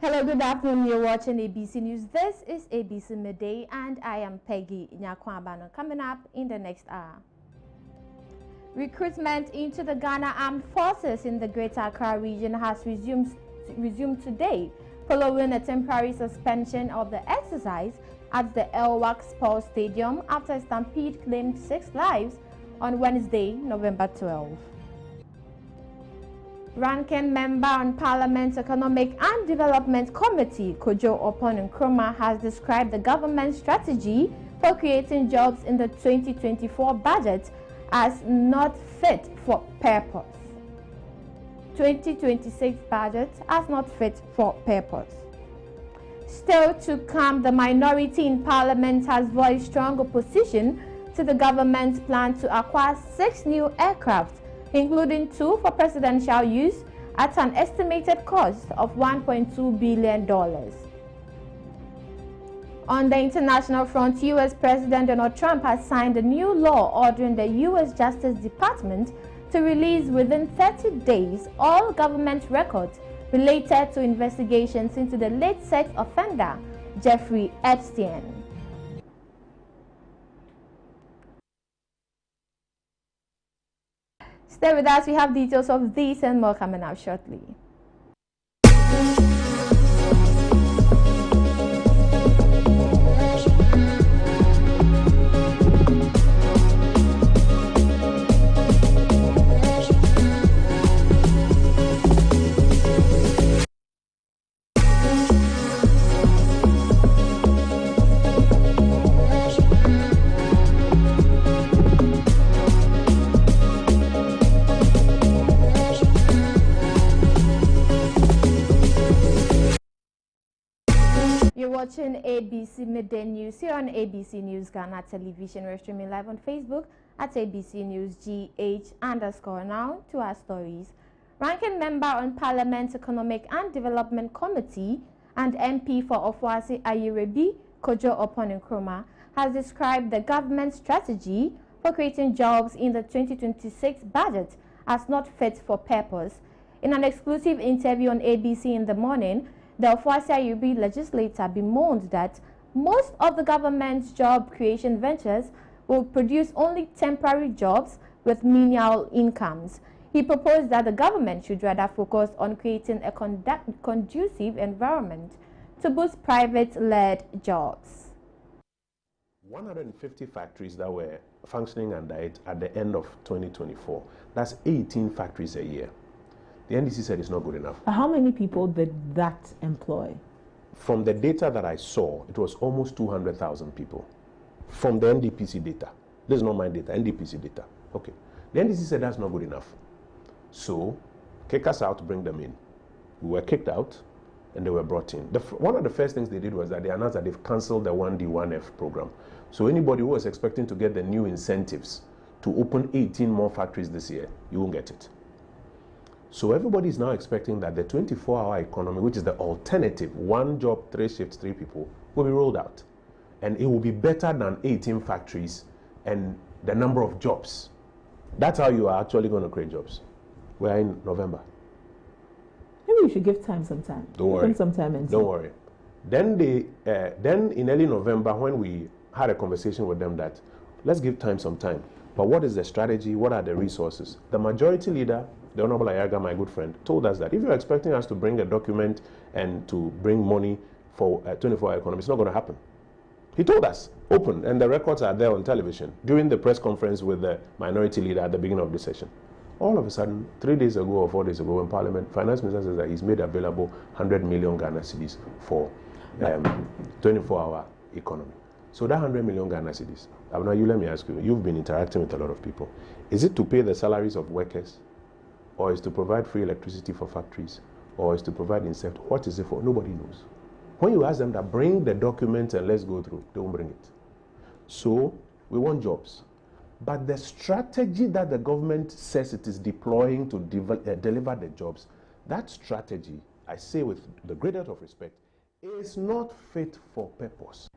Hello, good afternoon. You're watching ABC News. This is ABC Midday, and I am Peggy Nyakwabano. Coming up in the next hour. Recruitment into the Ghana Armed Forces in the Greater Accra region has resumed today, following a temporary suspension of the exercise at the Elwak Sports Stadium after a stampede claimed 6 lives on Wednesday, November 12. Ranking Member on Parliament's Economic and Development Committee, Kojo Opon Nkrumah, has described the government's strategy for creating jobs in the 2024 budget as not fit for purpose. 2026 budget as not fit for purpose. Still to come, the minority in Parliament has voiced strong opposition to the government's plan to acquire 6 new aircraft, including 2 for presidential use at an estimated cost of $1.2 billion. On the international front, U.S. President Donald Trump has signed a new law ordering the U.S. Justice Department to release within 30 days all government records related to investigations into the late sex offender Jeffrey Epstein. Stay with us, we have details of these and more coming up shortly. You're watching ABC Midday News here on ABC News Ghana Television. We're streaming live on Facebook at ABC News GH_. Now to our stories. Ranking Member on Parliament's Economic and Development Committee and MP for Ofuasi Ayirebi, Kojo Opon Nkrumah, has described the government's strategy for creating jobs in the 2026 budget as not fit for purpose. In an exclusive interview on ABC in the morning, the Ofuasi Ayirebi legislator bemoaned that most of the government's job creation ventures will produce only temporary jobs with menial incomes. He proposed that the government should rather focus on creating a conducive environment to boost private-led jobs. 150 factories that were functioning under it at the end of 2024. That's 18 factories a year. The NDC said it's not good enough. How many people did that employ? From the data that I saw, it was almost 200,000 people. From the NDPC data. This is not my data, NDPC data. Okay. The NDC said that's not good enough. So, kick us out, bring them in. We were kicked out, and they were brought in. One of the first things they did was that they announced that they've cancelled the 1D, 1F program. So anybody who was expecting to get the new incentives to open 18 more factories this year, you won't get it. So everybody is now expecting that the 24-hour economy, which is the alternative, 1 job, 3 shifts, 3 people, will be rolled out. And it will be better than 18 factories and the number of jobs. That's how you are actually going to create jobs. We're in November. Maybe you should give time some time. Don't worry. Give some time and Don't worry. Then in early November, when we had a conversation with them that, let's give time some time. But what is the strategy? What are the resources? The majority leader, the Honorable Ayaga, my good friend, told us that if you're expecting us to bring a document and to bring money for a 24-hour economy, it's not going to happen. He told us, open, and the records are there on television during the press conference with the minority leader at the beginning of the session. All of a sudden, 3 days ago or 4 days ago in Parliament, Finance Minister says that he's made available 100 million Ghana cedis for 24-hour economy. So that 100 million Ghana cedis, now you let me ask you, you've been interacting with a lot of people. Is it to pay the salaries of workers? Or is to provide free electricity for factories? Or is to provide incentive? What is it for? Nobody knows. When you ask them to bring the document and let's go through, they won't bring it. So we want jobs. But the strategy that the government says it is deploying to deliver the jobs, that strategy, I say with the greatest of respect, is not fit for purpose.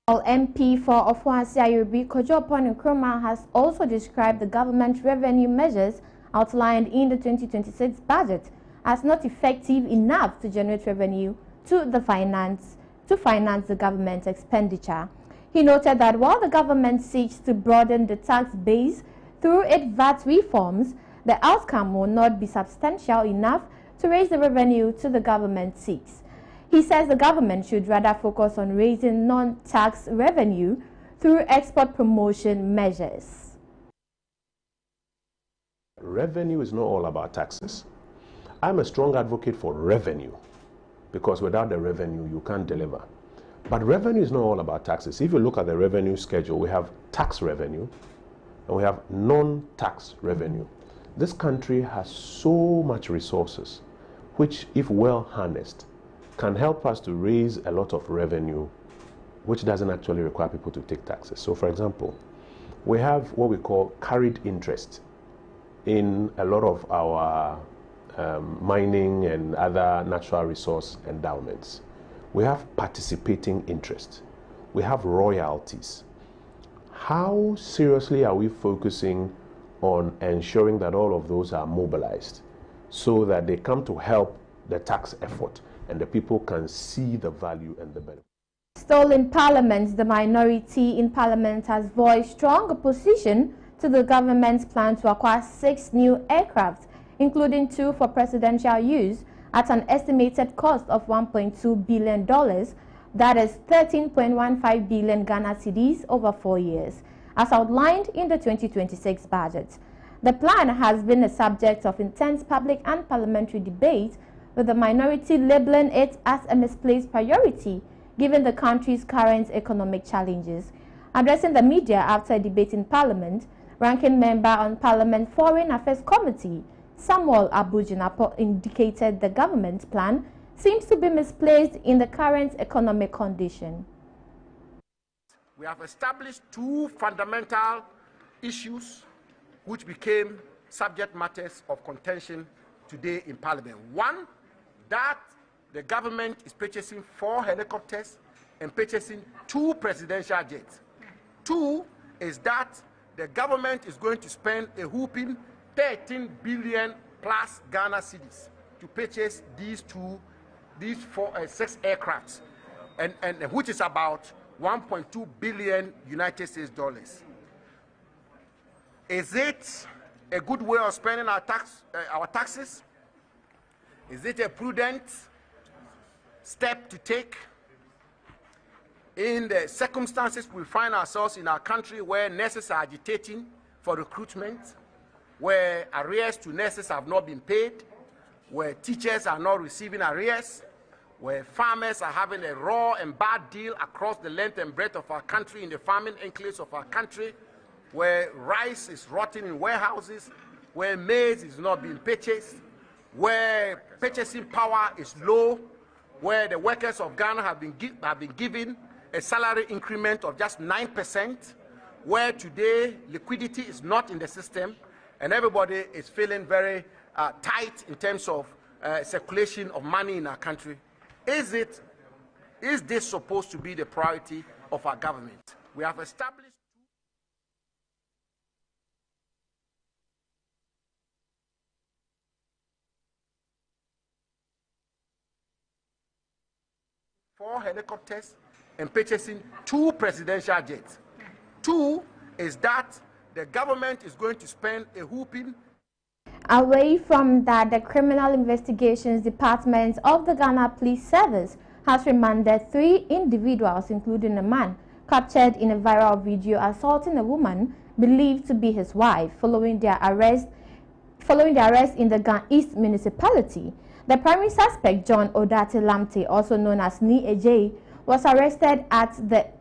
MP for Ofuasi Ayirebi, Kojo Opon Nkrumah, has also described the government revenue measures outlined in the 2026 budget as not effective enough to generate revenue to finance the government's expenditure. He noted that while the government seeks to broaden the tax base through its VAT reforms, the outcome will not be substantial enough to raise the revenue to the government seeks. He says the government should rather focus on raising non-tax revenue through export promotion measures. Revenue is not all about taxes. I'm a strong advocate for revenue because without the revenue, you can't deliver. But revenue is not all about taxes. If you look at the revenue schedule, we have tax revenue and we have non-tax revenue. This country has so much resources, which, if well harnessed, can help us to raise a lot of revenue, which doesn't actually require people to take taxes. So, for example, we have what we call carried interest in a lot of our mining and other natural resource endowments. We have participating interest. We have royalties. How seriously are we focusing on ensuring that all of those are mobilized so that they come to help the tax effort and the people can see the value and the benefit? Still in Parliament, the minority in Parliament has voiced strong opposition to the government's plan to acquire 6 new aircraft, including 2 for presidential use, at an estimated cost of $1.2 billion, that is 13.15 billion Ghana cedis over 4 years, as outlined in the 2026 budget. The plan has been a subject of intense public and parliamentary debate, with the minority labeling it as a misplaced priority given the country's current economic challenges. Addressing the media after a debate in Parliament, Ranking Member on Parliament Foreign Affairs Committee, Samuel Abujinapo, indicated the government's plan seems to be misplaced in the current economic condition. We have established 2 fundamental issues which became subject matters of contention today in Parliament. One, that the government is purchasing 4 helicopters and purchasing 2 presidential jets. 2 is that the government is going to spend a whooping 13 billion plus Ghana cedis to purchase these 6 aircrafts, and which is about 1.2 billion United States dollars. Is it a good way of spending our taxes? Is it a prudent step to take in the circumstances we find ourselves in our country, where nurses are agitating for recruitment, where arrears to nurses have not been paid, where teachers are not receiving arrears, where farmers are having a raw and bad deal across the length and breadth of our country, in the farming enclaves of our country, where rice is rotting in warehouses, where maize is not being purchased, where purchasing power is low, where the workers of Ghana have been given a salary increment of just 9%, where today liquidity is not in the system, and everybody is feeling very tight in terms of circulation of money in our country. Is this supposed to be the priority of our government? We have established 4 helicopters and purchasing 2 presidential jets. 2 is that the government is going to spend a whooping. Away from that, the Criminal Investigations Department of the Ghana Police Service has remanded 3 individuals, including a man, captured in a viral video assaulting a woman believed to be his wife, following their arrest in the Ghana East municipality. The primary suspect, John Odate Lamte, also known as Ni Ejay, was arrested at the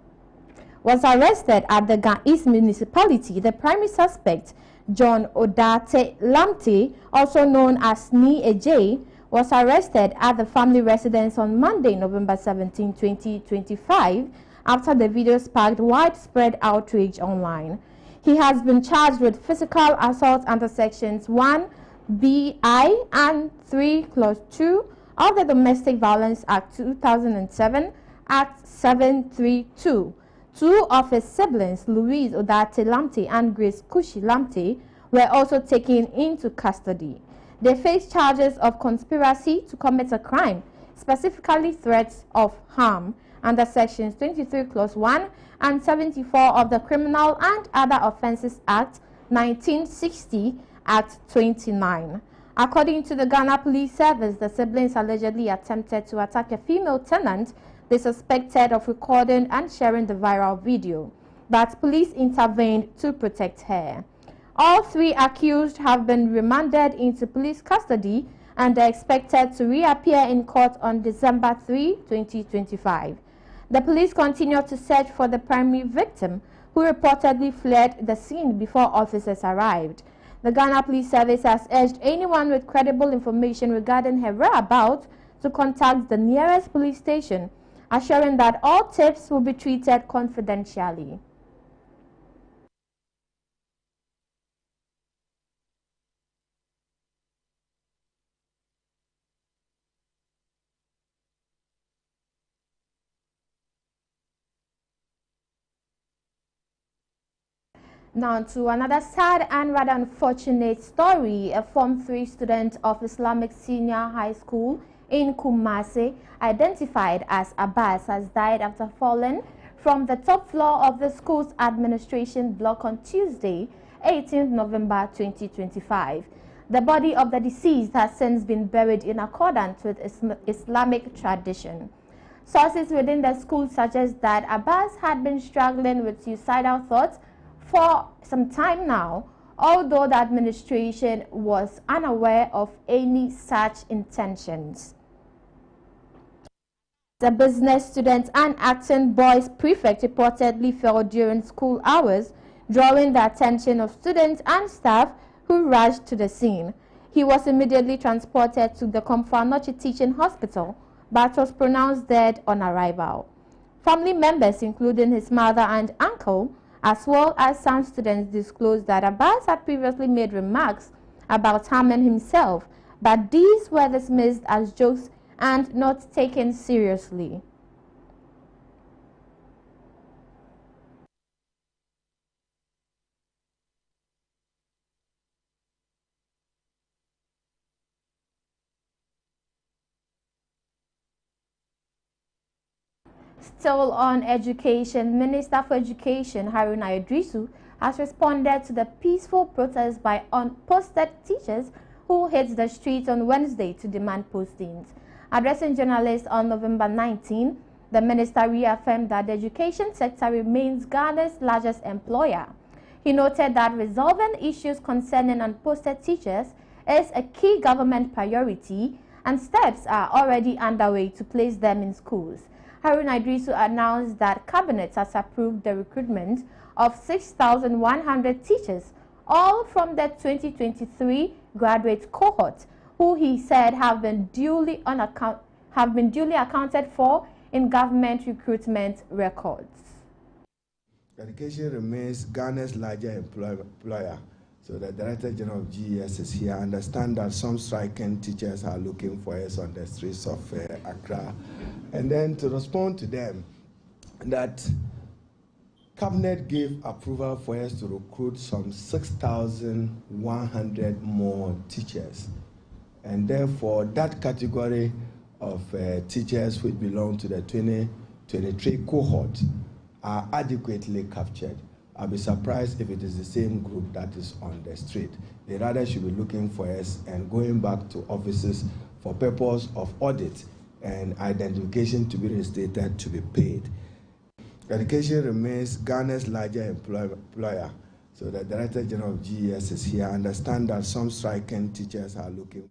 Ghana East municipality. The primary suspect, John Odate Lamte, also known as Ni Ejay, was arrested at the family residence on Monday, November 17, 2025, after the video sparked widespread outrage online. He has been charged with physical assault under sections 1BI and 3 Clause 2 of the Domestic Violence Act 2007, Act 732. 2 of his siblings, Louise Odate Lamte and Grace Kushi Lamte, were also taken into custody. They face charges of conspiracy to commit a crime, specifically threats of harm, under Sections 23 Clause 1 and 74 of the Criminal and Other Offences Act 1960 Act 29. According to the Ghana Police Service, the siblings allegedly attempted to attack a female tenant they suspected of recording and sharing the viral video, but police intervened to protect her. All three accused have been remanded into police custody and are expected to reappear in court on December 3, 2025. The police continue to search for the primary victim, who reportedly fled the scene before officers arrived. The Ghana Police Service has urged anyone with credible information regarding her whereabouts to contact the nearest police station, assuring that all tips will be treated confidentially. Now to another sad and rather unfortunate story. A Form 3 student of Islamic Senior High School in Kumasi, identified as Abbas, has died after falling from the top floor of the school's administration block on Tuesday, 18 November 2025. The body of the deceased has since been buried in accordance with Islamic tradition. Sources within the school suggest that Abbas had been struggling with suicidal thoughts for some time now, although the administration was unaware of any such intentions. The business student and Acton Boys prefect reportedly fell during school hours, drawing the attention of students and staff who rushed to the scene. He was immediately transported to the Komfanochi Teaching Hospital, but was pronounced dead on arrival. Family members, including his mother and uncle, as well as some students, disclosed that Abbas had previously made remarks about harming himself, but these were dismissed as jokes and not taken seriously. Still on education, Minister for Education Haruna Idrisu has responded to the peaceful protest by unposted teachers who hit the streets on Wednesday to demand postings. Addressing journalists on November 19, the minister reaffirmed that the education sector remains Ghana's largest employer. He noted that resolving issues concerning unposted teachers is a key government priority and steps are already underway to place them in schools. Haruna Idrisu announced that Cabinet has approved the recruitment of 6,100 teachers, all from the 2023 graduate cohort, who he said have been duly accounted for in government recruitment records. Education remains Ghana's largest employer. So the Director General of GES is here. I understand that some striking teachers are looking for us on the streets of Accra. And then to respond to them, that Cabinet gave approval for us to recruit some 6,100 more teachers. And therefore, that category of teachers which belong to the 2023 cohort are adequately captured. I'll be surprised if it is the same group that is on the street. They rather should be looking for us and going back to offices for purpose of audit and identification to be restated to be paid. Education remains Ghana's largest employer. So the Director General of GES is here. I understand that some striking teachers are looking.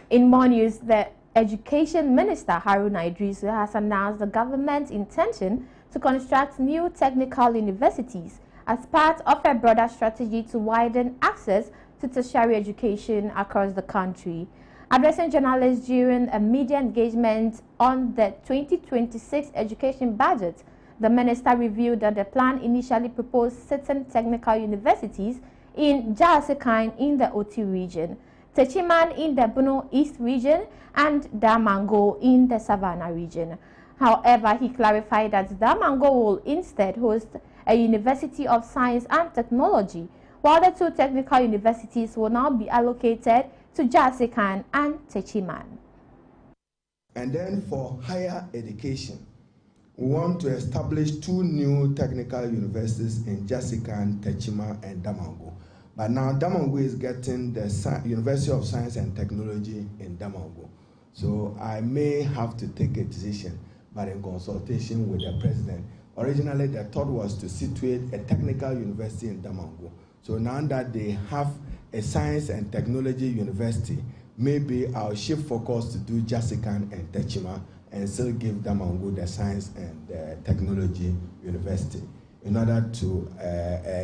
In more news, the Education Minister Haruna Idrisu has announced the government's intention to construct new technical universities as part of a broader strategy to widen access to tertiary education across the country. Addressing journalists during a media engagement on the 2026 education budget, the minister revealed that the plan initially proposed certain technical universities in Jasekan in the Oti region, Techiman in the Bono East region, and Damango in the Savannah region. However, he clarified that Damango will instead host a University of Science and Technology, while the two technical universities will now be allocated to Jasikan and Techiman. And then for higher education, we want to establish 2 new technical universities in Jasikan, Techima, and Damongo. But now Damongo is getting the University of Science and Technology in Damongo. So I may have to take a decision, but in consultation with the president. Originally, the thought was to situate a technical university in Damongo. So now that they have a science and technology university, maybe I'll shift focus to do Jasikan and Techima and still give Damongo the science and technology university in order to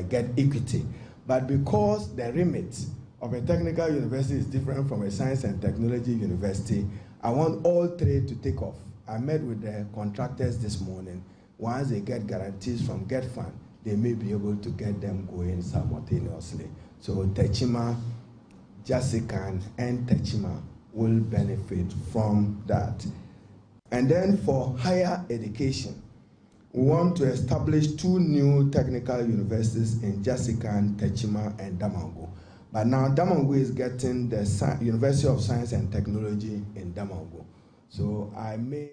get equity. But because the remit of a technical university is different from a science and technology university, I want all 3 to take off. I met with the contractors this morning. Once they get guarantees from Get Fund, they may be able to get them going simultaneously. So Techima, Jasikan, and Techima will benefit from that. And then for higher education, we want to establish 2 new technical universities in Jasikan, Techima, and Damongo. But now Damongo is getting the University of Science and Technology in Damongo. So I may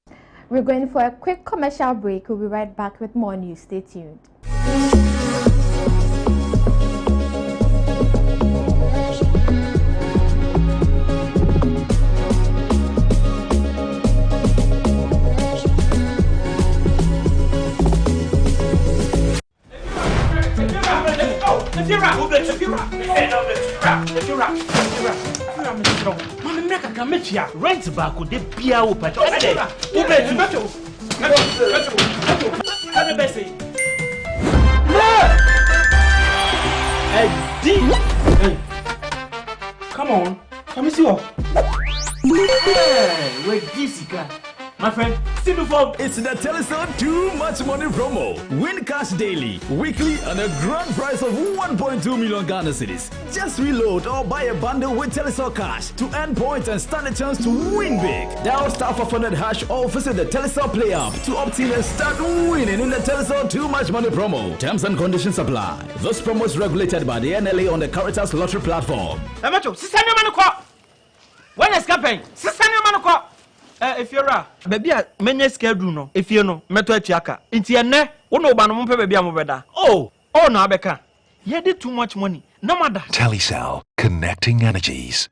have... We're going for a quick commercial break. We'll be right back with more news. Stay tuned. Rent back with the beer open. Come on, come and see what. Wait, Jessica. My friend, see before. It's the Telecel Too Much Money promo. Win cash daily, weekly, and a grand prize of 1.2 million Ghana cedis. Just reload or buy a bundle with Telecel Cash to earn points and stand a chance to win big. Dial *500# or visit the Telecel Play app to opt in and start winning in the Telecel Too Much Money promo. Terms and conditions apply. This promo is regulated by the NLA on the Caritas Lottery platform. When is campaign? If you're a baby, many schedule no. If you know, meto chiaka. Inti ene, uno banu mpe baby amubeda. Oh, no abeka. You did too much money. No matter. Telecel, connecting energies.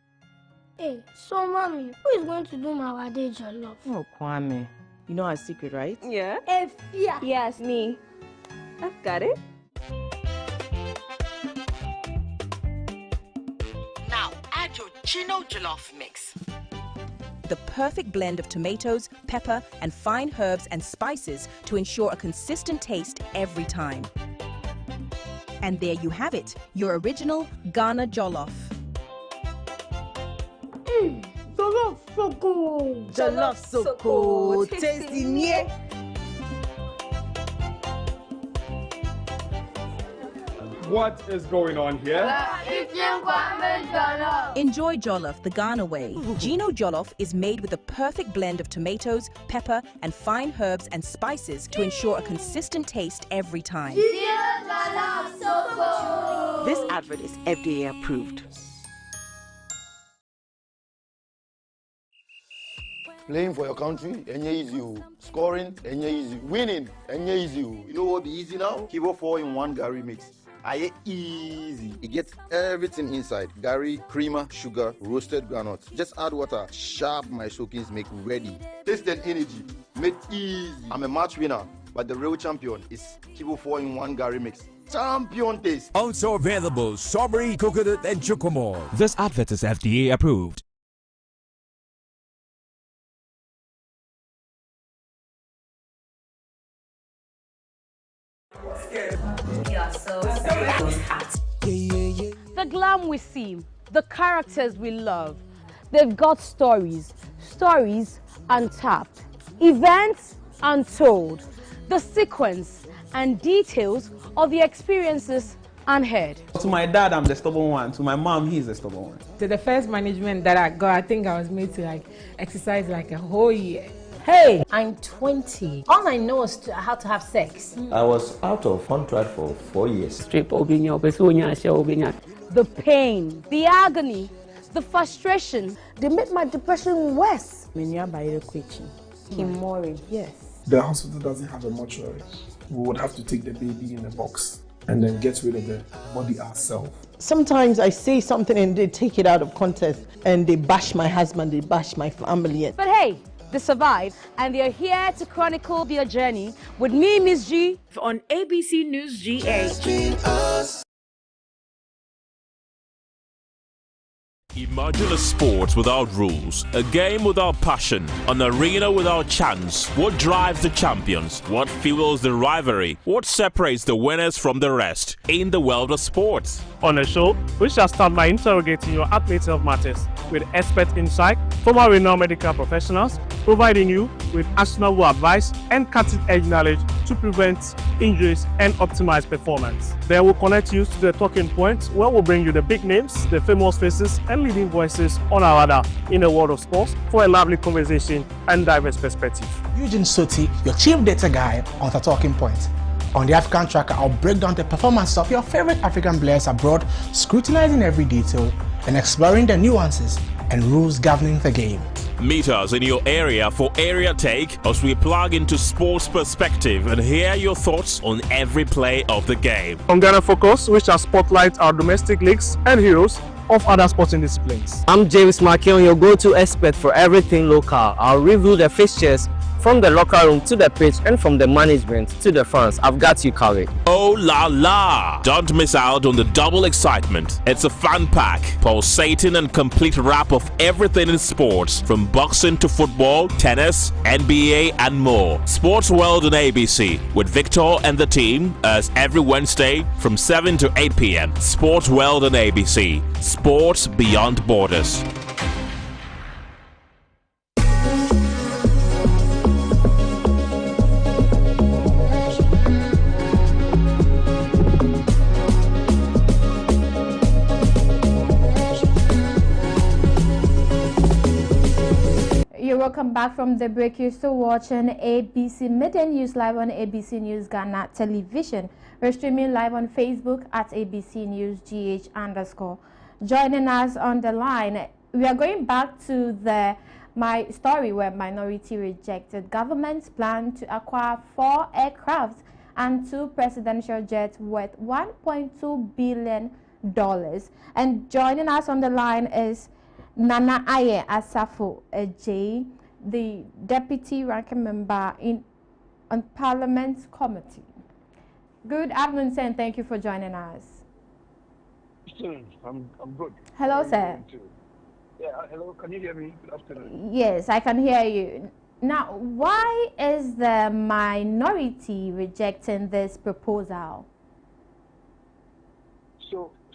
Hey, so mommy, who is going to do my wedding jollof? Oh, Kwame, you know our secret, right? Yeah. Efia. Yes, me. I've got it. Now add your Chino jollof mix. The perfect blend of tomatoes, pepper, and fine herbs and spices to ensure a consistent taste every time. And there you have it, your original Ghana jollof. Jollof so good. Jollof so cool, tasty, yeah. What is going on here? Enjoy jollof the Ghana way. Gino jollof is made with the perfect blend of tomatoes, pepper, and fine herbs and spices to ensure a consistent taste every time. This advert is FDA approved. Playing for your country, easy. Scoring, easy. Winning, easy. You know what be easy now? Kibo 4-in-1 Gary mix. Aye easy. It gets everything inside. Gary, creamer, sugar, roasted granules. Just add water. Sharp my soakings make ready. Taste and energy. Made easy. I'm a match winner, but the real champion is Kibo 4-in-1 Gary mix. Champion taste. Also available strawberry, coconut, and chocomore. This advert is FDA approved. The glam we see, the characters we love, they've got stories, stories untapped, events untold, the sequence and details of the experiences unheard. To my dad, I'm the stubborn one. To my mom, he's the stubborn one. To the first management that I got, I think I was made to exercise a whole year. Hey, I'm 20. All I know is how to have sex. I was out of contract for 4 years. The pain, the agony, the frustration. They made my depression worse. Kimori. Yes. The hospital doesn't have a mortuary. We would have to take the baby in a box and then get rid of the body ourselves. Sometimes I say something and they take it out of context and they bash my husband, they bash my family. But hey, they survived and they're here to chronicle their journey with me, Miss G, on ABC News GA. Imagine a sport without rules, a game without passion, an arena without chance. What drives the champions? What fuels the rivalry? What separates the winners from the rest in the world of sports? On the show, we shall start by interrogating your athlete's health matters with expert insight from our renowned medical professionals, providing you with actionable advice and cutting-edge knowledge to prevent injuries and optimize performance. Then we'll connect you to the talking points where we'll bring you the big names, the famous faces, and leading voices on our radar in the world of sports for a lively conversation and diverse perspective. Eugene Soti, your chief data guy on the talking point. On the African Tracker, I'll break down the performance of your favorite African players abroad, scrutinizing every detail and exploring the nuances and rules governing the game. Meet us in your area for Area Take as we plug into sports perspective and hear your thoughts on every play of the game. On Ghana Focus, we shall spotlight our domestic leagues and heroes of other sporting disciplines. I'm James Makion, your go-to expert for everything local. I'll review the fixtures from the locker room to the pitch and from the management to the fans. I've got you covered. Oh la la! Don't miss out on the double excitement. It's a fun pack, pulsating and complete wrap of everything in sports, from boxing to football, tennis, NBA and more. Sports World on ABC with Victor and the team as every Wednesday from 7 to 8 p.m. Sports World on ABC. Sports beyond borders. Welcome back from the break. You're still watching ABC Midday News live on ABC News Ghana television. We're streaming live on Facebook at ABC News GH_. Joining us on the line, we are going back to my story where minority rejected government's plan to acquire 4 aircrafts and 2 presidential jets worth $1.2 billion. And joining us on the line is Nana Aye Asafo J, the Deputy Ranking Member on Parliament's Committee. Good afternoon, sir, and thank you for joining us. I'm good. Hello, sir. Yeah, hello, can you hear me? Good afternoon. Yes, I can hear you. Now, why is the minority rejecting this proposal?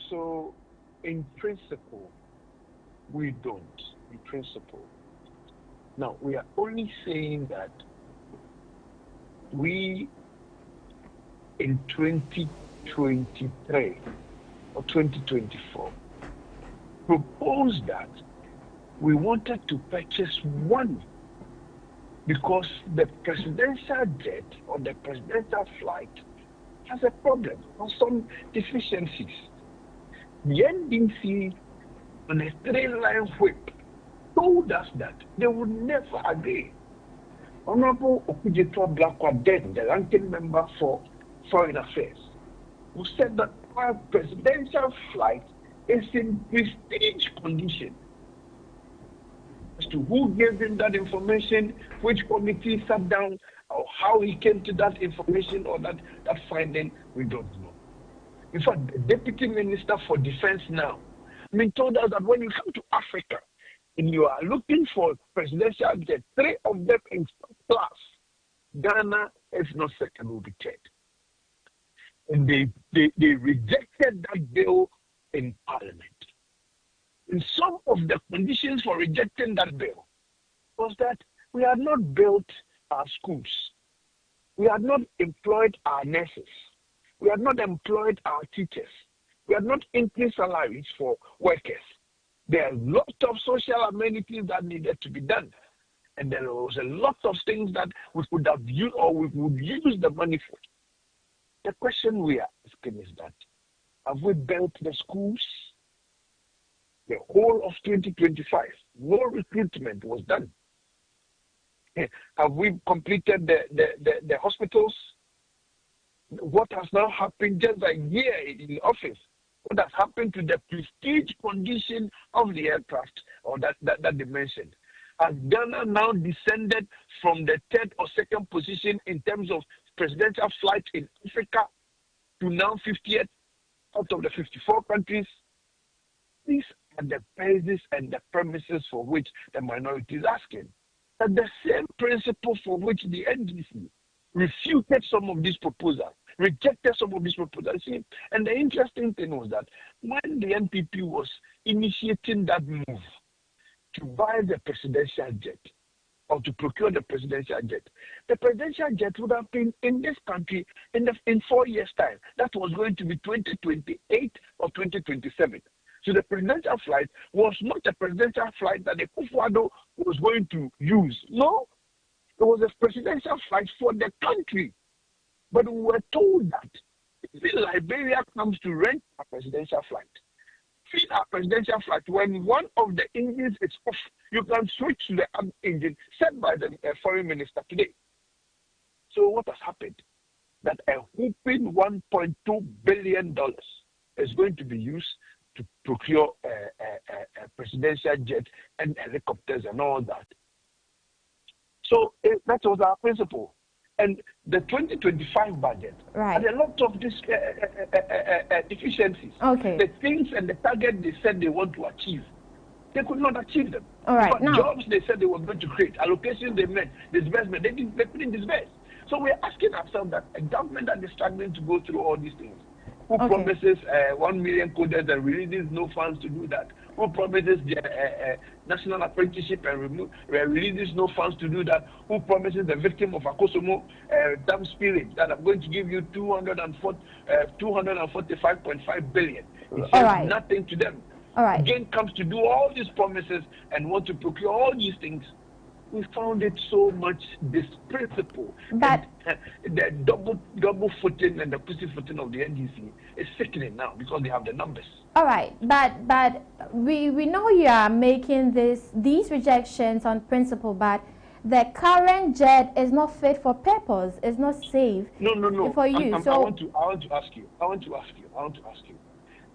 So in principle, we don't, in principle. Now, we are only saying that we, in 2023 or 2024, proposed that we wanted to purchase 1 because the presidential jet or the presidential flight has a problem or some deficiencies. The NDC on a 3-line whip told us that they would never agree. Honorable Okujetua Blakwa, then the ranking member for Foreign Affairs, who said that our presidential flight is in prestige condition. As to who gave him that information, which committee sat down, or how he came to that information or that finding, we don't know. In fact, the Deputy Minister for Defense now, told us that when you come to Africa and you are looking for presidential jet, 3 of them in class, Ghana, if not second, will be third. And they rejected that bill in Parliament. And some of the conditions for rejecting that bill was that we had not built our schools. We had not employed our nurses. We had not employed our teachers. We had not increased salaries for workers. There are lots of social amenities that needed to be done. And there was a lot of things that we could have used or we would use the money for. The question we are asking is that, have we built the schools? the whole of 2025. No recruitment was done. Have we completed the hospitals? What has now happened just a year in office? What has happened to the prestige condition of the aircraft or that they mentioned? Has Ghana now descended from the third or second position in terms of presidential flights in Africa to now 50th out of the 54 countries? These are the basis and the premises for which the minority is asking. And the same principle for which the NDC refuted some of these proposals, rejected some of these proposals. See, and the interesting thing was that when the NPP was initiating that move to buy the presidential jet or to procure the presidential jet would have been in this country in 4 years' time. That was going to be 2028 or 2027. So the presidential flight was not a presidential flight that the Akufo-Addo was going to use. No, it was a presidential flight for the country. But we were told that if Liberia comes to rent a presidential flight, feed a presidential flight, when one of the engines is off, you can switch to the other engine said by the foreign minister today. So what has happened? That a whopping $1.2 billion is going to be used to procure a presidential jet and helicopters and all that. So that was our principle. And the 2025 budget had a lot of these deficiencies. Okay. The things and the target they said they want to achieve, they could not achieve them. All right. But now, jobs they said they were going to create, allocations they met, disbursement, they couldn't disburse. So we're asking ourselves that a government that is struggling to go through all these things, who promises 1 million coders and releases no funds to do that? Who promises the national apprenticeship and releases no funds to do that? Who promises the victim of Akosomo dam spirit that I'm going to give you 245.5 billion? It says nothing to them. Again comes to do all these promises and want to procure all these things. We found it so much this principle. But the double footing and the pussyfooting of the NDC is sickening now because they have the numbers. All right, but we know you are making these rejections on principle, but the current jet is not fit for purpose. It's not safe. No. For you. I want to ask you.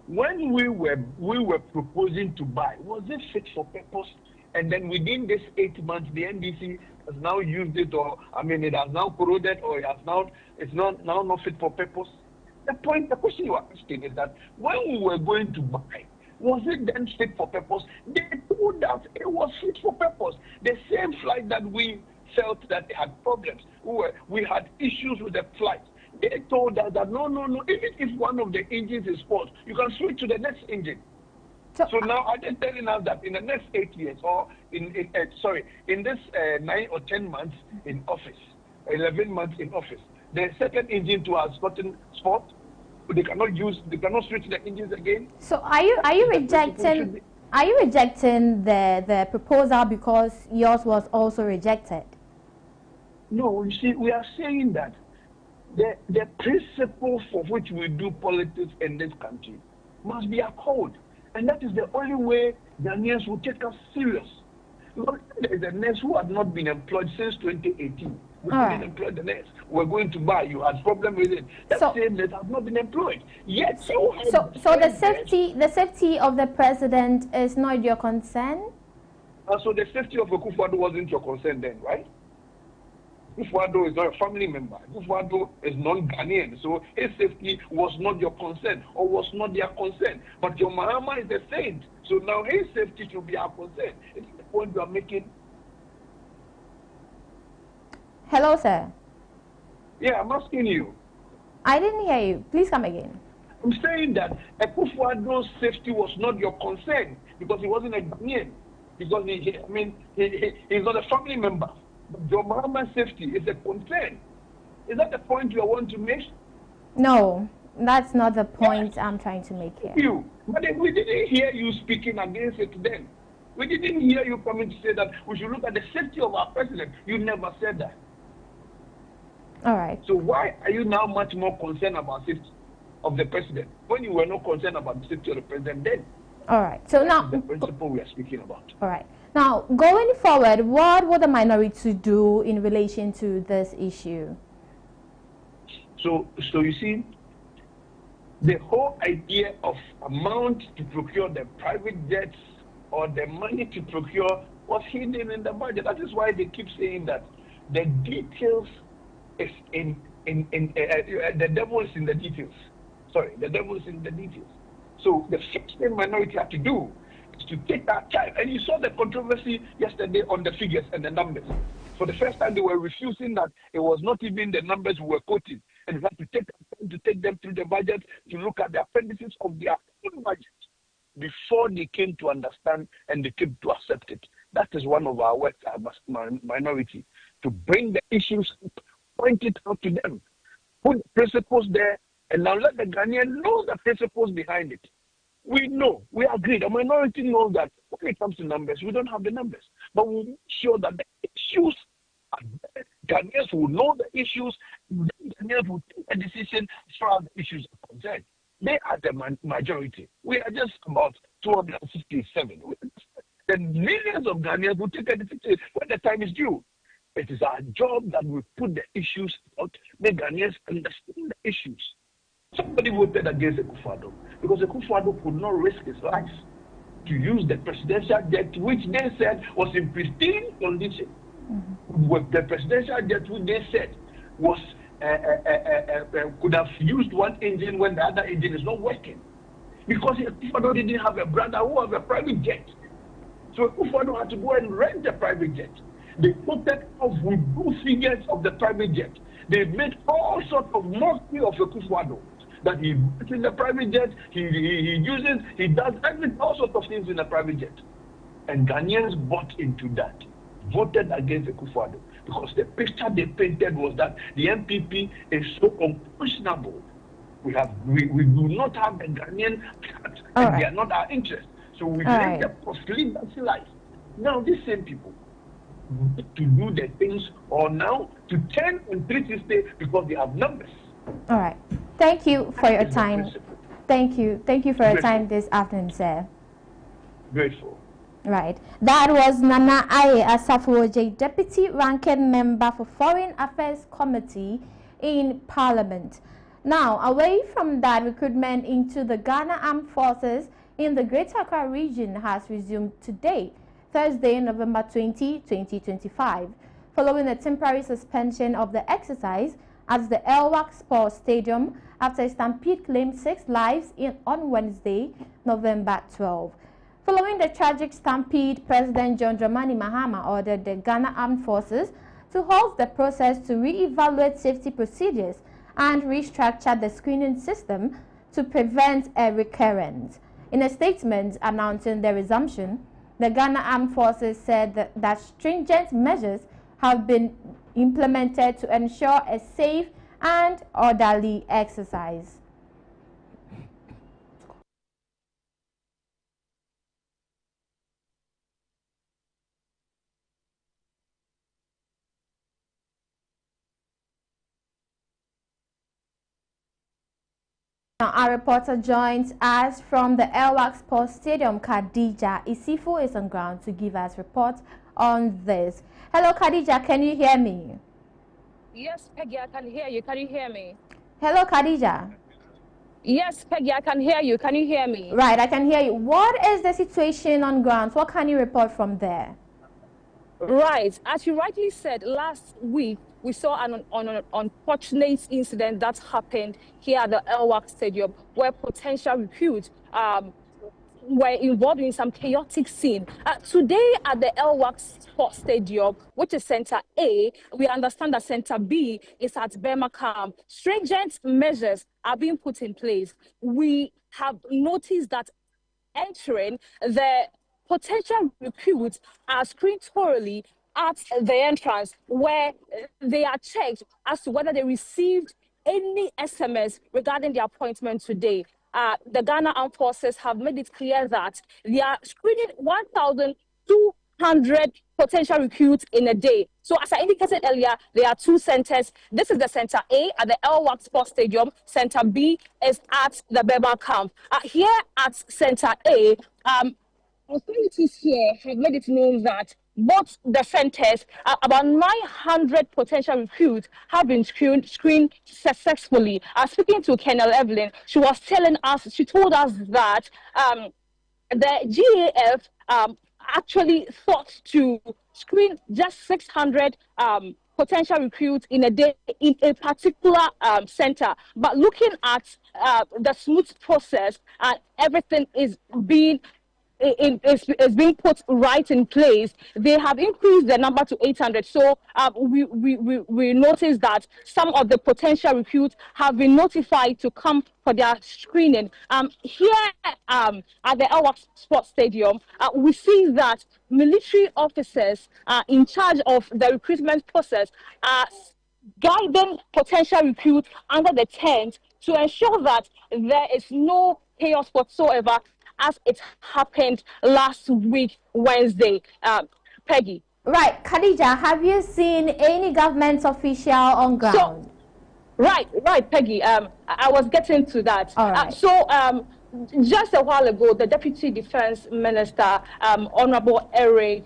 When we were proposing to buy, was it fit for purpose? And then within this 8 months, the NDC has now used it, or it has now corroded, or it's not fit for purpose. The question you are asking is that when we were going to buy, was it then fit for purpose? They told us it was fit for purpose. The same flight that we felt that they had problems, we had issues with the flight. They told us that no. Even if one of the engines is fault, you can switch to the next engine. So now are they telling us that in the next 8 years, or in this 9 or 10 months in office, 11 months in office, the second engine to has gotten fault? They cannot switch the engines again. So are you rejecting the proposal because yours was also rejected? No, you see, we are saying that the principle for which we do politics in this country must be upheld. And that is the only way Ghanaians will take us serious. Because there is a nurse who had not been employed since 2018. We couldn't employ the nurse. We're going to buy. You had problem with it. That same nurse has not been employed. Yet so the safety of the president is not your concern? So the safety of Akufo-Addo wasn't your concern then, right? Akufo-Addo is not a family member. Akufo-Addo is non-Ghanaian. So his safety was not your concern, or was not their concern. But your Mahama is a saint. So now his safety should be our concern. It's the point you are making. Hello, sir. Yeah, I'm asking you. I didn't hear you. Please come again. I'm saying that Akufo-Addo's safety was not your concern because he wasn't a Ghanaian. Because he's not a family member. But your Mahama's safety is a concern. Is that the point you want to make? No, that's not the point I'm trying to make here. But we didn't hear you speaking against it then. We didn't hear you coming to say that we should look at the safety of our president. You never said that. All right. So why are you now much more concerned about safety of the president when you were not concerned about the safety of the president then? All right. So now the principle we are speaking about. All right. Now, going forward, what will the minority do in relation to this issue? So you see, the whole idea of amount to procure the private jets or the money to procure was hidden in the budget. That is why they keep saying that the details is the devil is in the details. Sorry, the devil is in the details. So the first thing minority have to do is to take that time. And you saw the controversy yesterday on the figures and the numbers. For the first time, they were refusing that it was not even the numbers we were quoting. And we had to take time to take them through the budget to look at the appendices of their own budget before they came to understand and they came to accept it. That is one of our works as minority, to bring the issues, point it out to them, put the principles there, and now let the Ghanaian know the principles behind it. We know, we agree, the minority knows that when it comes to numbers, we don't have the numbers. But we'll make sure that the issues are there. Ghanaians will know the issues, Ghanaians will take a decision as far as the issues are concerned. They are the majority. We are just about 267. Then millions of Ghanaians will take a decision when the time is due. It is our job that we put the issues out, make Ghanaians understand the issues. Somebody voted against Akufo-Addo because Akufo-Addo could not risk his life to use the presidential jet, which they said was in pristine condition. With the presidential jet, which they said was could have used one engine when the other engine is not working, because Akufo-Addo didn't have a brother who has a private jet. So Akufo-Addo had to go and rent a private jet. They quoted off with blue figures of the private jet. They made all sorts of mockery of Akufo-Addo. That he works in the private jet, he uses, he does all sorts of things in the private jet. And Ghanaians bought into that, voted against Akufo-Addo, because the picture they painted was that the MPP is so unconscionable. We do not have the Ghanaian cut, and they are not our interest. So we let them lead that life. Now these same people to do the things, or now to turn and treat this day because they have numbers. All right. Thank you for your time. Thank you. Thank you for your time this afternoon, sir. Grateful. Right. That was Nana Aye Asafo-Ojei, Deputy Ranking Member for Foreign Affairs Committee in Parliament. Now, away from that, recruitment into the Ghana Armed Forces in the Greater Accra region has resumed today, Thursday, November 20, 2025, following a temporary suspension of the exercise at the Elwak Sports Stadium after a stampede claimed 6 lives on Wednesday, November 12. Following the tragic stampede, President John Dramani Mahama ordered the Ghana Armed Forces to halt the process to re-evaluate safety procedures and restructure the screening system to prevent a recurrence. In a statement announcing the resumption, the Ghana Armed Forces said that stringent measures have been implemented to ensure a safe and orderly exercise. Now, our reporter joins us from the Elwak Sports Stadium. Khadija Isifu is on ground to give us report on this. Hello, Khadija, can you hear me? Yes, Peggy, I can hear you. Can you hear me? Hello, Khadija. Yes, Peggy, I can hear you. Can you hear me? Right, I can hear you. What is the situation on ground? What can you report from there? Right, as you rightly said, last week we saw an unfortunate incident that happened here at the Elwak Stadium, where potential recruits were involved in some chaotic scene. Today at the Elwak Sports Stadium, which is Center A, we understand that Center B is at Burma Camp. Stringent measures are being put in place. We have noticed that entering, the potential recruits are screened thoroughly at the entrance, where they are checked as to whether they received any SMS regarding their appointment today. The Ghana Armed Forces have made it clear that they are screening 1,200 potential recruits in a day. So as I indicated earlier, there are 2 centers. This is the Center A at the Elwak Sports Stadium. Center B is at the Burma Camp. Here at Center A, authorities here have made it known that both the centers, about 900 potential recruits have been screened successfully. Speaking to Colonel Evelyn, she told us that the GAF actually thought to screen just 600 potential recruits in a day in a particular center. But looking at the smooth process, everything is being being put right in place. They have increased the number to 800. So we noticed that some of the potential recruits have been notified to come for their screening. Here at the Elwak Sports Stadium, we see that military officers in charge of the recruitment process are guiding potential recruits under the tent to ensure that there is no chaos whatsoever, as it happened last week, Wednesday. Peggy. Right. Khadija, have you seen any government official on ground? Right, Peggy. I was getting to that. All right. Just a while ago, the Deputy Defense Minister, Honorable Eric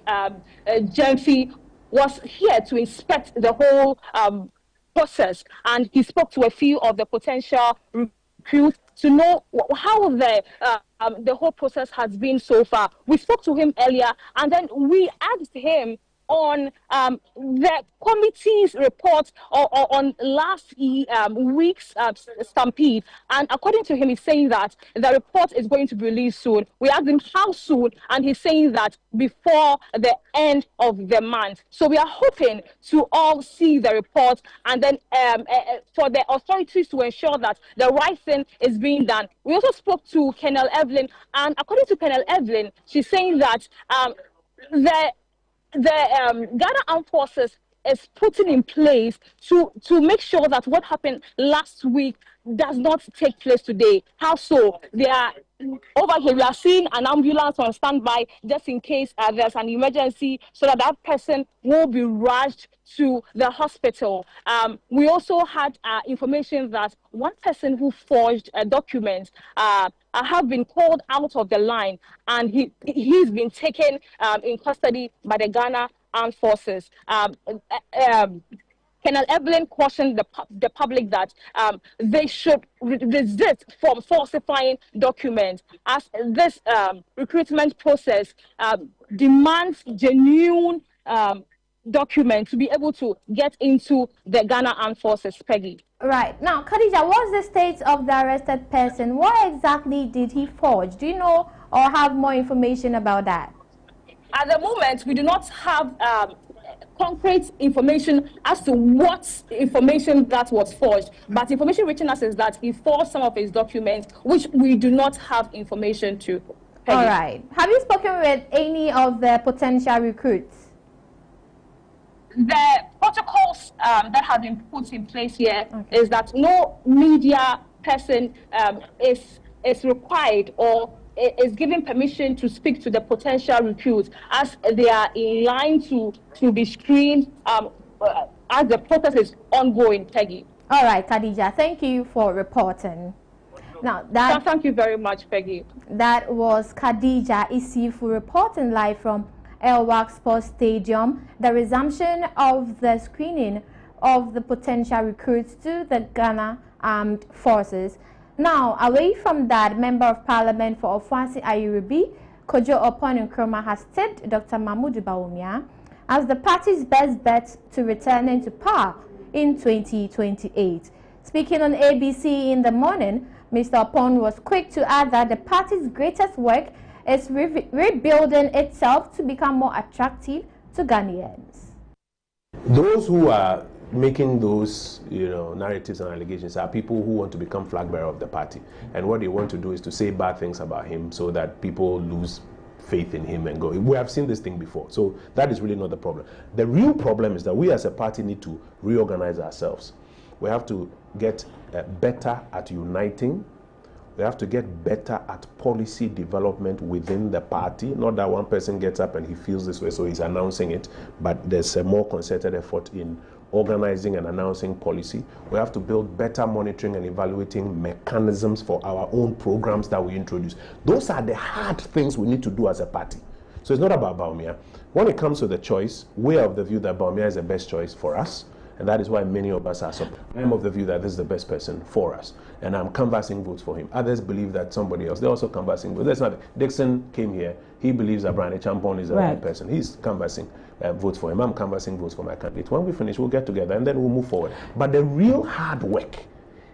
Jemfi, was here to inspect the whole process, and he spoke to a few of the potential recruits to know how the whole process has been so far. We spoke to him earlier, and then we asked him on the committee's report on last week's stampede. And according to him, he's saying that the report is going to be released soon. We asked him how soon, and he's saying that before the end of the month. So we are hoping to all see the report, and then for the authorities to ensure that the right thing is being done. We also spoke to Colonel Evelyn, and according to Colonel Evelyn, she's saying that the Ghana Armed Forces is putting in place to make sure that what happened last week does not take place today. How so? They are over here. We are seeing an ambulance on standby just in case there's an emergency, so that person will be rushed to the hospital. We also had information that one person who forged a document have been called out of the line, and he's been taken in custody by the Ghana Armed Forces. Colonel Evelyn cautioned the public that they should resist from falsifying documents, as this recruitment process demands genuine documents to be able to get into the Ghana Armed Forces. Peggy. Right. Now, Khadija, what's the state of the arrested person? What exactly did he forge? Do you know or have more information about that? At the moment, we do not have concrete information as to what information that was forged, but information reaching us is that he forged some of his documents, which we do not have information to. Peggy. All right. Have you spoken with any of the potential recruits? The protocols that have been put in place here is that no media person is required or is given permission to speak to the potential recruits, as they are in line to be screened as the process is ongoing. Peggy. All right, Khadija, thank you for reporting. Now, thank you very much, Peggy. That was Khadija Isifu reporting live from Elwak Sports Stadium. The resumption of the screening of the potential recruits to the Ghana Armed Forces. Now, away from that, Member of Parliament for Ofuasi Ayuribi, Kojo Opon Nkrumah, has tipped Dr. Mahmoud Bawumia as the party's best bet to returning to power in 2028. Speaking on ABC in the morning, Mr. Opon was quick to add that the party's greatest work is rebuilding itself to become more attractive to Ghanaians. Those who are making those narratives and allegations are people who want to become flag bearer of the party, and what they want to do is to say bad things about him so that people lose faith in him and go. We have seen this thing before, so that is really not the problem. The real problem is that we as a party need to reorganize ourselves. We have to get better at uniting. We have to get better at policy development within the party. Not that one person gets up and he feels this way, so he's announcing it, but there's a more concerted effort in organizing and announcing policy. We have to build better monitoring and evaluating mechanisms for our own programs that we introduce. Those are the hard things we need to do as a party. So it's not about Bawumia. When it comes to the choice, we are of the view that Bawumia is the best choice for us, and that is why many of us are support. I am of the view that this is the best person for us, and I'm canvassing votes for him. Others believe that somebody else, they're also canvassing votes. That's not, Dixon came here, he believes that Brian Champon is the right person. He's canvassing votes for him. I'm canvassing votes for my candidate. When we finish, we'll get together and then we'll move forward. But the real hard work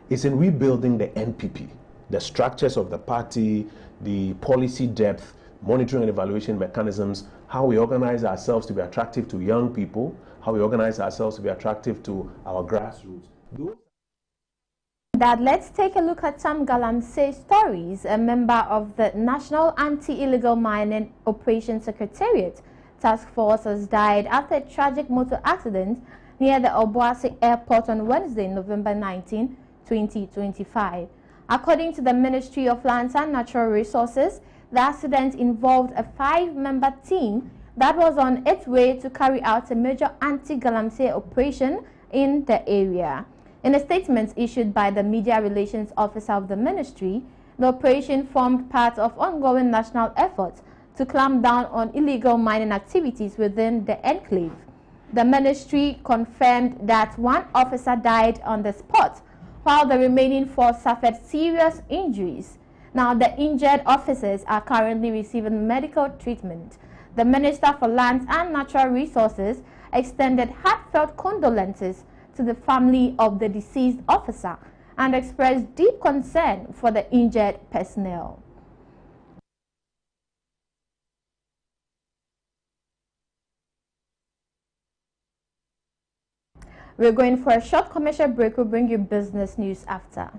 is in rebuilding the NPP, the structures of the party, the policy depth, monitoring and evaluation mechanisms, how we organize ourselves to be attractive to young people, how we organize ourselves to be attractive to our grassroots. Dad, let's take a look at some Galamsey stories. A member of the National Anti-Illegal Mining Operations Secretariat Task Force has died after a tragic motor accident near the Obuasi Airport on Wednesday, November 19, 2025. According to the Ministry of Lands and Natural Resources, the accident involved a 5-member team that was on its way to carry out a major anti-Galamsey operation in the area. In a statement issued by the Media Relations Officer of the Ministry, the operation formed part of ongoing national efforts to clamp down on illegal mining activities within the enclave. The Ministry confirmed that 1 officer died on the spot, while the remaining 4 suffered serious injuries. Now, the injured officers are currently receiving medical treatment. The Minister for Lands and Natural Resources extended heartfelt condolences to the family of the deceased officer and expressed deep concern for the injured personnel. We're going for a short commercial break. We'll bring you business news after.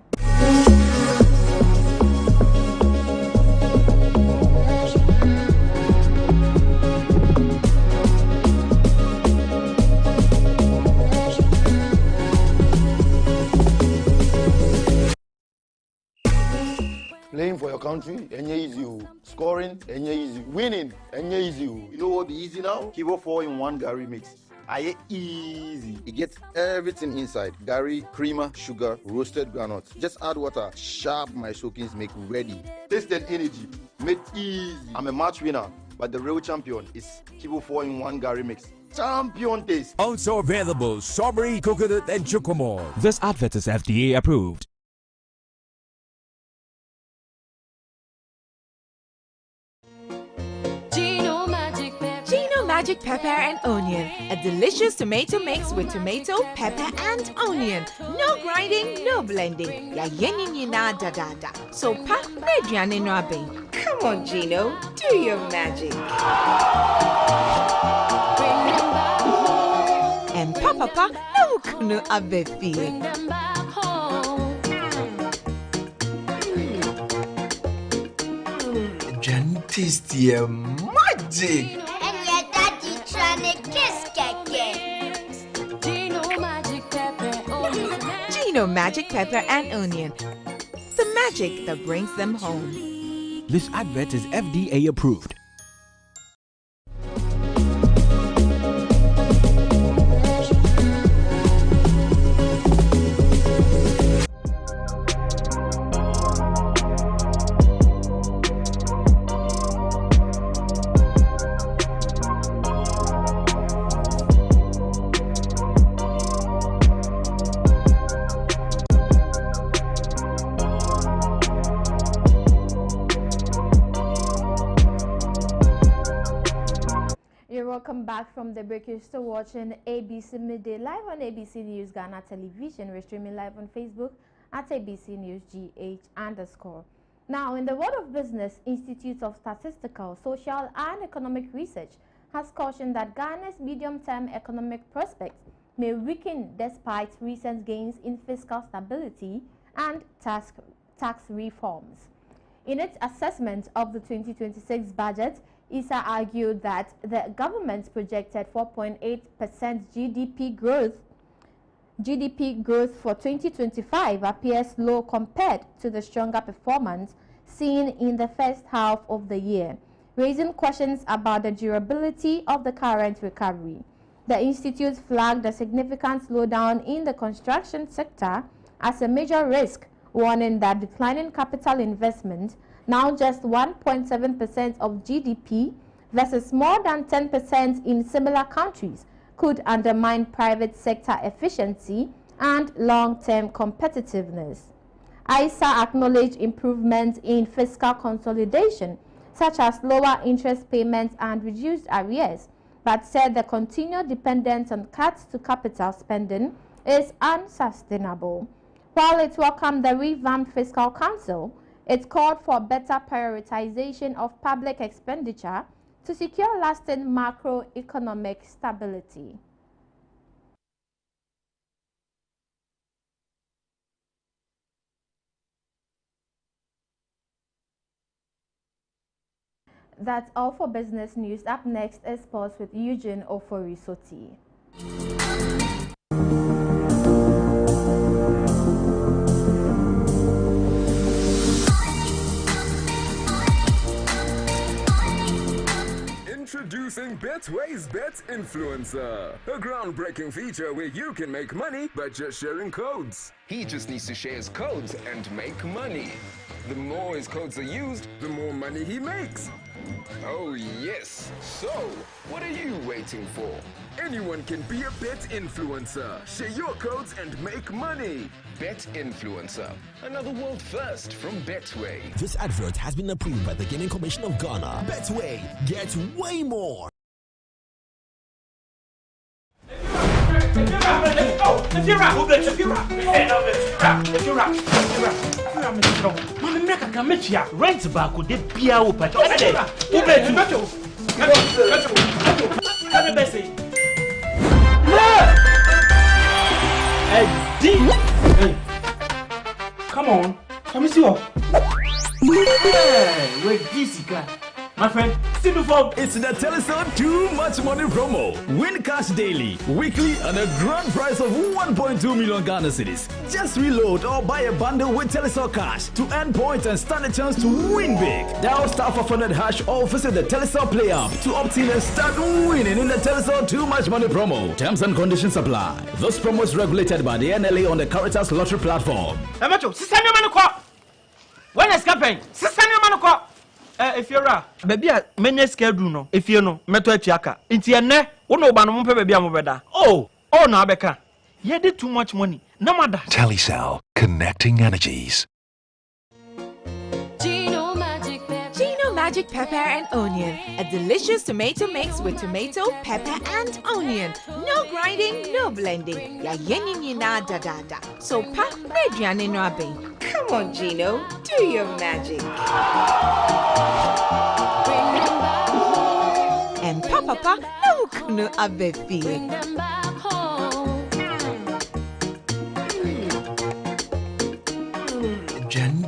Playing for your country, enye easy. Scoring, enye easy. Winning, enye easy. You know what be easy now? Kibo 4-in-1 Gary mix. Aye easy. It gets everything inside. Gary, creamer, sugar, roasted granules. Just add water. Sharp my soakings make ready. Taste and energy. Made easy. I'm a match winner, but the real champion is Kibo 4-in-1 Gary mix. Champion taste. Also available, strawberry, coconut, and chocomore. This advert is FDA approved. Magic pepper and onion, a delicious tomato mix with tomato, pepper and onion. No grinding, no blending. Ya yenin na da da da. So pa mediane no abe. Come on, Gino, do your magic. And papa no kunu abefi. Tasty magic. Gino Magic Pepper and Onion. The magic that brings them home. This advert is FDA approved. Welcome back from the break. You're still watching ABC Midday live on ABC News Ghana Television. We're streaming live on Facebook at ABC News GH_. Now, in the world of business, Institute of Statistical, Social and Economic Research has cautioned that Ghana's medium-term economic prospects may weaken despite recent gains in fiscal stability and tax reforms. In its assessment of the 2026 budget, ISA argued that the government's projected 4.8% GDP growth for 2025 appears low compared to the stronger performance seen in the first half of the year, raising questions about the durability of the current recovery. The institute flagged a significant slowdown in the construction sector as a major risk, warning that declining capital investment, now just 1.7% of GDP versus more than 10% in similar countries, could undermine private sector efficiency and long-term competitiveness. ISA acknowledged improvements in fiscal consolidation, such as lower interest payments and reduced arrears, but said the continued dependence on cuts to capital spending is unsustainable. While it welcomed the revamped Fiscal Council, it called for better prioritization of public expenditure to secure lasting macroeconomic stability. That's all for business news. Up next is sports with Eugene Oforisoti. Introducing Betway's Bet Influencer, a groundbreaking feature where you can make money by just sharing codes. He just needs to share his codes and make money. The more his codes are used, the more money he makes. Oh yes, so what are you waiting for? Anyone can be a bet influencer. Share your codes and make money. Bet Influencer, another world first from Betway. This advert has been approved by the Gaming Commission of Ghana. Betway, get way more. Rent back with the beer. Come on, come see you. Wait, this guy. My friend, still the form. It's the Telecel Too Much Money promo. Win cash daily, weekly, and a grand prize of 1.2 million Ghana cedis. Just reload or buy a bundle with Telecel Cash to earn points and stand a chance to win big. Dial *500# or visit the Telecel Play app to opt in and start winning in the Telecel Too Much Money promo. Terms and conditions apply. This promo is regulated by the NLA on the Caritas Lottery platform. When is campaign? If you're a baby, many schedule no. If you know, meto etiaka. Inti ene, uno banu mumpe baby amubeda. Oh, na beka. You did too much money. No matter. Telecel, connecting energies. Gino Magic Pepper and Onion, a delicious tomato mix with tomato, pepper, and onion. No grinding, no blending. Ya yenini na da da da. So pa mediane no abe. Come on, Gino, do your magic. And papa no kunu abefi.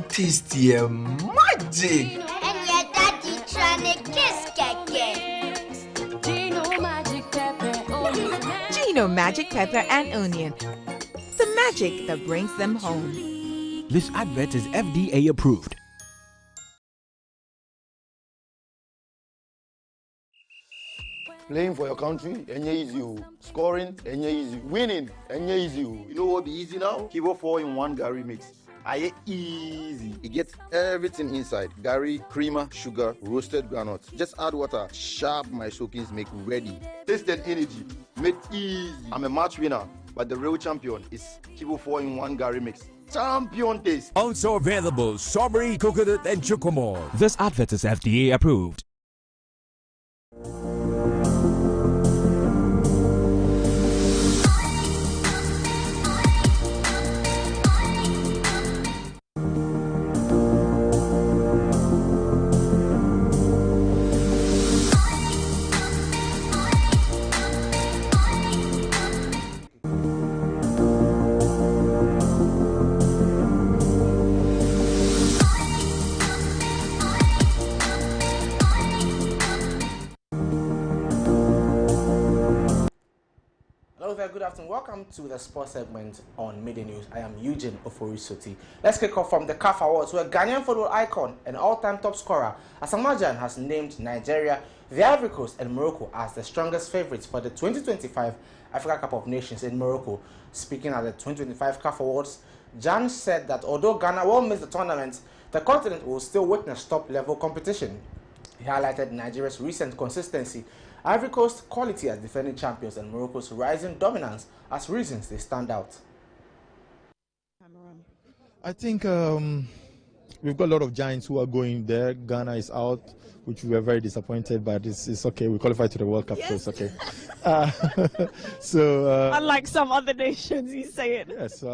Tasty magic. And your daddy trying to kiss keke. Gino Magic Pepper and Onion. The magic that brings them home. This advert is FDA approved. Playing for your country, easy. Scoring, easy. Winning, easy. You know what be easy now? Kibo 4-in-1 Gary mix. Aye easy. It gets everything inside. Gary, creamer, sugar, roasted granules. Just add water. Sharp my soakings make ready. Taste and energy. Made easy. I'm a match winner, but the real champion is Kibo 4-in-1 Gary mix. Champion taste. Also available strawberry, coconut, and chocomore. This advert is FDA approved. Good afternoon. Welcome to the sports segment on Midday News. I am Eugene Oforisoti. Let's kick off from the CAF Awards, where Ghanaian football icon and all-time top scorer Asamajan has named Nigeria the Ivory Coast and Morocco as the strongest favorites for the 2025 Africa Cup of Nations in Morocco. Speaking at the 2025 CAF Awards, Jan said that although Ghana will miss the tournament, the continent will still witness top-level competition. He highlighted Nigeria's recent consistency, Ivory Coast's quality as defending champions, and Morocco's rising dominance as reasons they stand out. I think we've got a lot of giants who are going there. Ghana is out, which we were very disappointed, but it's okay. We qualified to the World Cup, yes. So it's okay. Unlike some other nations, you say it. Yes,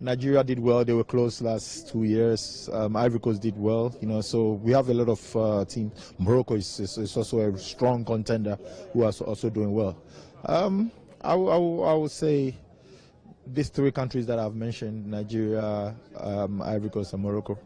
Nigeria did well. They were close last 2 years. Ivory Coast did well, so we have a lot of teams. Morocco is also a strong contender who are also doing well. I would say these three countries that I've mentioned, Nigeria, Ivory Coast, and Morocco.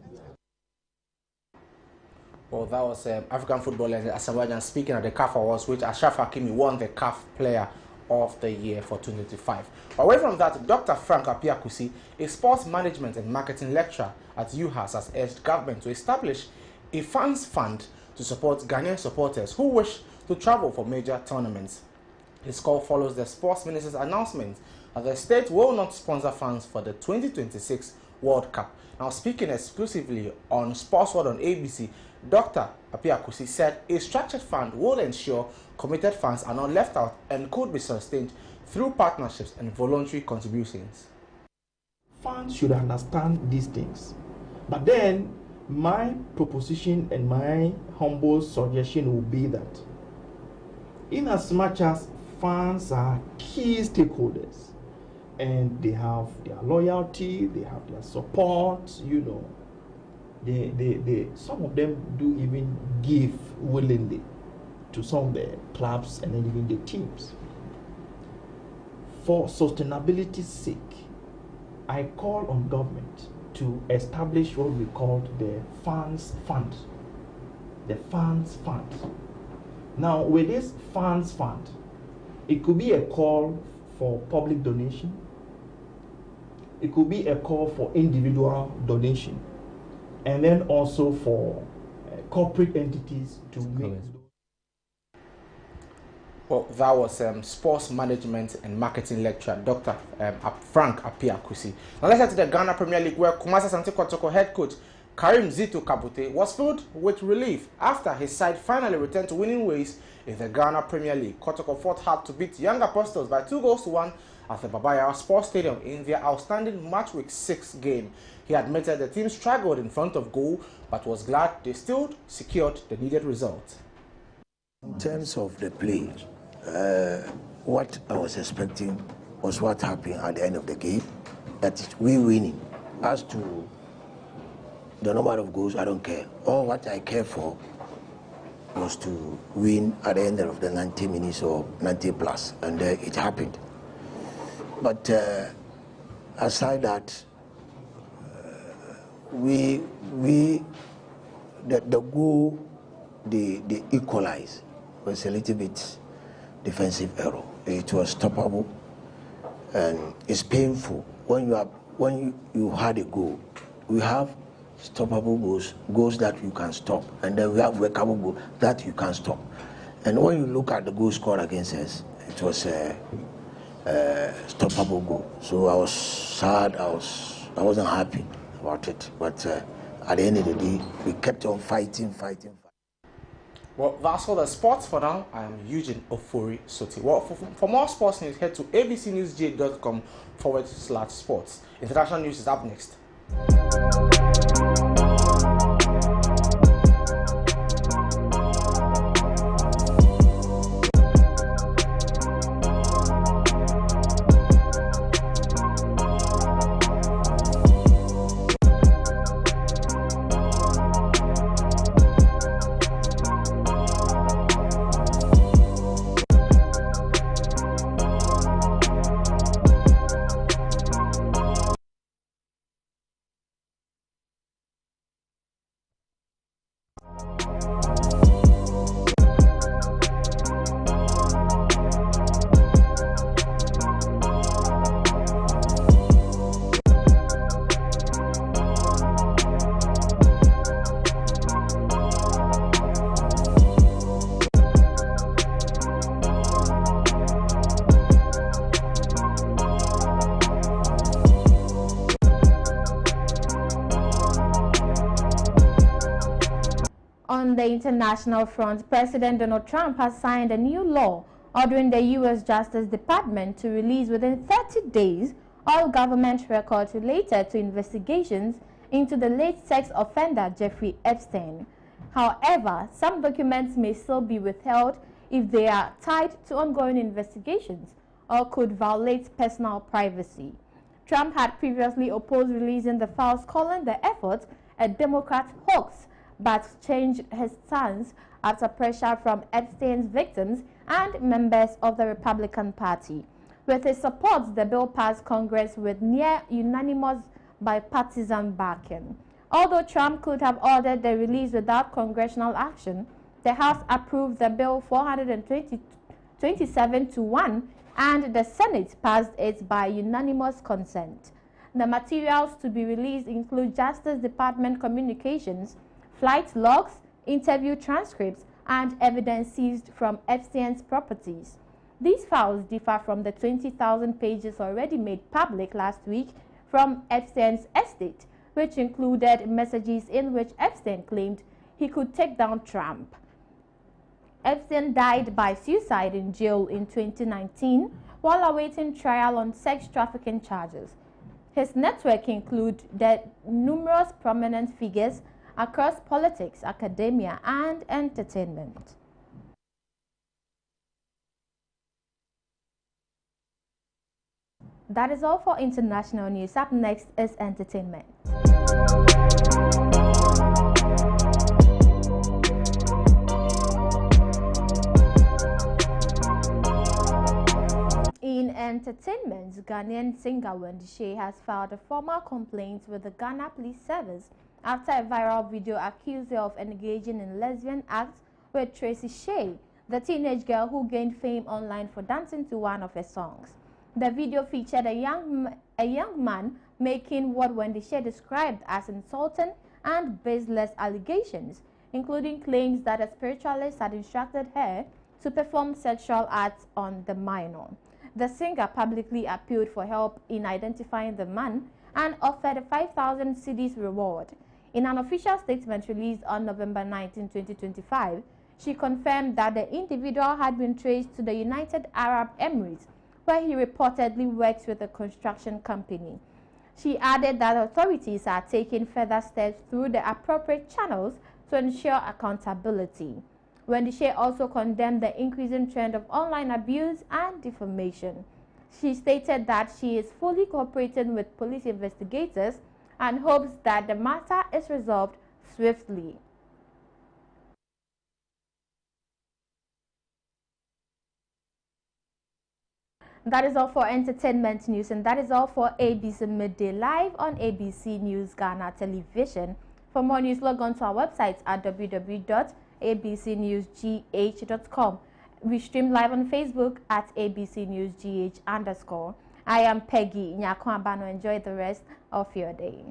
Well, that was African footballer in Azerbaijan speaking at the CAF Awards, which Ashraf Hakimi won the CAF Player of the Year for 2025. Away from that, Dr. Frank Apiakusi, a sports management and marketing lecturer at UHAS, has urged government to establish a funds fund to support Ghanaian supporters who wish to travel for major tournaments. His call follows the sports minister's announcement that the state will not sponsor funds for the 2026 World Cup. Now, speaking exclusively on Sports World on ABC, Dr. Apiakusi said a structured fund will ensure committed funds are not left out and could be sustained through partnerships and voluntary contributions. Funds should understand these things. But then, my proposition and my humble suggestion will be that in as much as funds are key stakeholders and they have their loyalty, they have their support, some of them do even give willingly to some of the clubs and then even the teams. For sustainability's sake, I call on government to establish what we call the funds fund. The funds fund. Now, with this funds fund, it could be a call for public donation. It could be a call for individual donation. And then also for corporate entities to make. Well, that was sports management and marketing lecturer, Dr. Frank Apiakusi. Now let's head to the Ghana Premier League, where Kumasi Asante Kotoko head coach Karim Zito Kabute was filled with relief after his side finally returned to winning ways in the Ghana Premier League. Kotoko fought hard to beat Young Apostles by 2-1 at the Babaya Sports Stadium in their outstanding Match Week 6 game. He admitted the team struggled in front of goal, but was glad they still secured the needed result. In terms of the play, what I was expecting was what happened at the end of the game, that is we winning. As to the number of goals, I don't care. All what I care for was to win at the end of the 90 minutes or 90 plus, and it happened. But aside that, the goal they equalize was a little bit defensive error. It was stoppable, and it's painful when you had a goal. We have stoppable goals that you can stop, and then we have workable goals that you can stop. And when you look at the goal scored against us, it was a stoppable goal. So I was sad. I wasn't happy about it. But at the end of the day, we kept on fighting. Well, that's all the sports for now. I am Eugene Ofori Soti. Well, for more sports news, head to abcnewsj.com/sports. International news is up next. On the international front, President Donald Trump has signed a new law ordering the U.S. Justice Department to release within 30 days all government records related to investigations into the late sex offender Jeffrey Epstein. However, some documents may still be withheld if they are tied to ongoing investigations or could violate personal privacy. Trump had previously opposed releasing the files, calling the effort a Democrat hoax, but changed his stance after pressure from Epstein's victims and members of the Republican Party. With his support, the bill passed Congress with near unanimous bipartisan backing. Although Trump could have ordered the release without congressional action, the House approved the bill 427-1, and the Senate passed it by unanimous consent. The materials to be released include Justice Department communications, flight logs, interview transcripts, and evidence seized from Epstein's properties. These files differ from the 20,000 pages already made public last week from Epstein's estate, which included messages in which Epstein claimed he could take down Trump. Epstein died by suicide in jail in 2019 while awaiting trial on sex trafficking charges. His network included numerous prominent figures across politics, academia, and entertainment. That is all for international news. Up next is entertainment. In entertainment, Ghanaian singer Wendy has filed a formal complaint with the Ghana Police Service after a viral video accused her of engaging in lesbian acts with Tracy Shea, the teenage girl who gained fame online for dancing to one of her songs. The video featured a young man making what Wendy described as insulting and baseless allegations, including claims that a spiritualist had instructed her to perform sexual acts on the minor. The singer publicly appealed for help in identifying the man and offered a 5,000 cedis reward. In an official statement released on November 19, 2025, she confirmed that the individual had been traced to the United Arab Emirates, where he reportedly works with a construction company. She added that authorities are taking further steps through the appropriate channels to ensure accountability. Wendy also condemned the increasing trend of online abuse and defamation. She stated that she is fully cooperating with police investigators and hopes that the matter is resolved swiftly. That is all for entertainment news, and that is all for ABC Midday live on ABC News Ghana Television. For more news, log on to our website at www.abcnewsgh.com. We stream live on Facebook at abcnewsgh_. I am Peggy Nyako Abano. Enjoy the rest of your day.